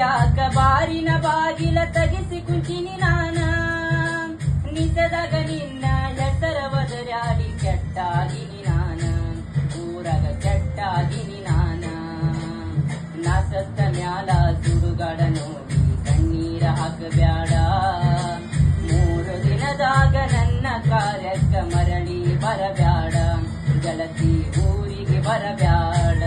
ಯಾಕ ಬಾರಿನ ಬಾಗಿಲ ತಗಿಸಿ ಕುಂಚಿನಿ ನಾನ ನಿಜದಾಗ ನಿನ್ನ ಹೆಸರ ಒದರ್ಯಾಡಿ ಕೆಟ್ಟಾಗಿನಿ ನಾನ ಊರಾಗ ಕೆಟ್ಟಾಗಿನಿ ನಾನ ನಾ ಸತ್ತ ಮ್ಯಾಲ ಸುಡುಗಾಡ ನೋಡಿ ಕಣ್ಣೀರ ಹಾಕಬ್ಯಾಡ 3 ದಿನದಾಗ ನನ್ನ ಕಾರ್ಯಕ್ಕ ಮರಳಿ ಬರಬ್ಯಾಡ ಗೆಳತಿ ಊರಿಗೆ ಬರಬ್ಯಾಡ